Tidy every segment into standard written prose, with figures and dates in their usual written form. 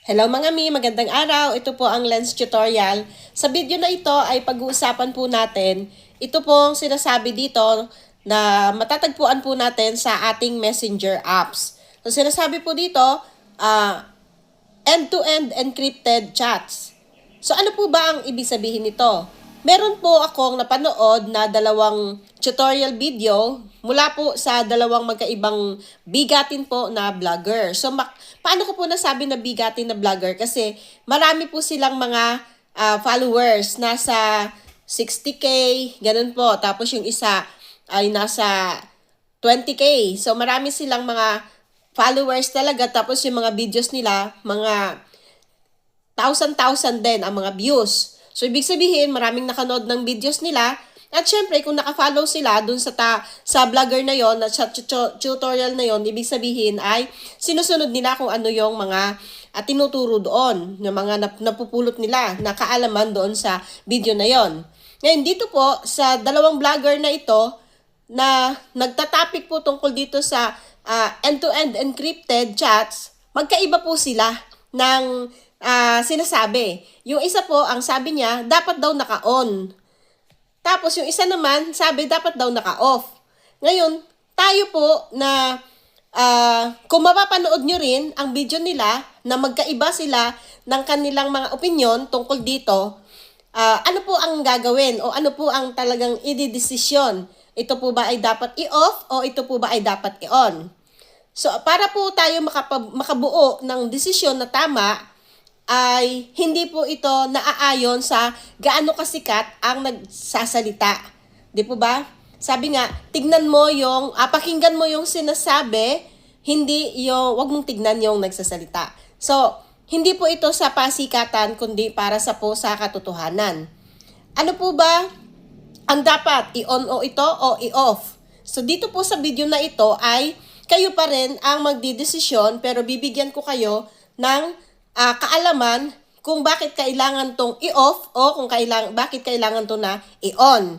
Hello mga mi, magandang araw. Ito po ang lens tutorial. Sa video na ito ay pag-uusapan po natin, ito pong sinasabi dito na matatagpuan po natin sa ating messenger apps. So sinasabi po dito, end-to-end encrypted chats. So ano po ba ang ibig sabihin nito? Meron po akong napanood na dalawang tutorial video mula po sa dalawang magkaibang bigatin po na vlogger. So paano ko po nasabi na bigatin na vlogger? Kasi marami po silang mga followers. Nasa 60K, ganun po. Tapos yung isa ay nasa 20K. So marami silang mga followers talaga. Tapos yung mga videos nila, mga 1,000 din ang mga views. So, ibig sabihin, maraming nakanood ng videos nila. At syempre, kung naka-follow sila dun sa vlogger na yon, sa tutorial na yon, ibig sabihin ay sinusunod nila kung ano yung mga tinuturo doon, yung mga napupulot nila, na kaalaman doon sa video na yon. Ngayon, dito po, sa dalawang vlogger na ito, na nagtatapik po tungkol dito sa end-to-end encrypted chats, magkaiba po sila ng sinasabi. Yung isa po, ang sabi niya, dapat daw naka-on. Tapos yung isa naman, sabi dapat daw naka-off. Ngayon, tayo po na kung mapapanood nyo rin ang video nila na magkaiba sila ng kanilang mga opinion tungkol dito, ano po ang gagawin o ano po ang talagang ididesisyon? Ito po ba ay dapat i-off o ito po ba ay dapat i-on? So, para po tayo makabuo ng desisyon na tama, ay hindi po ito naaayon sa gaano kasikat ang nagsasalita. Di po ba? Sabi nga, tignan mo yung, pakinggan mo yung sinasabi, hindi yung, wag mong tignan yung nagsasalita. So, hindi po ito sa pasikatan, kundi para sa katotohanan. Ano po ba ang dapat? I-on o ito o i-off? So, dito po sa video na ito ay kayo pa rin ang magdidesisyon, pero bibigyan ko kayo ng kaalaman kung bakit kailangan tong i-off o kung bakit kailangan to na i-on.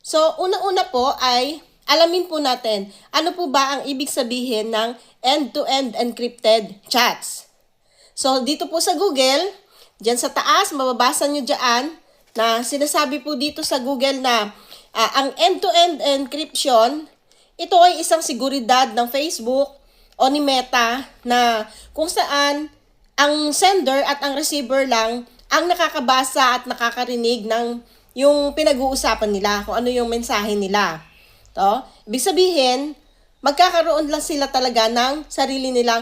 So, una-una po ay alamin po natin ano po ba ang ibig sabihin ng end-to-end encrypted chats. So, dito po sa Google, dyan sa taas, mababasa nyo dyan na sinasabi po dito sa Google na ang end-to-end encryption, ito ay isang seguridad ng Facebook o ni Meta na kung saan ang sender at ang receiver lang ang nakakabasa at nakakarinig ng yung pinag-uusapan nila, kung ano yung mensahe nila. Ibig sabihin, magkakaroon lang sila talaga ng sarili nilang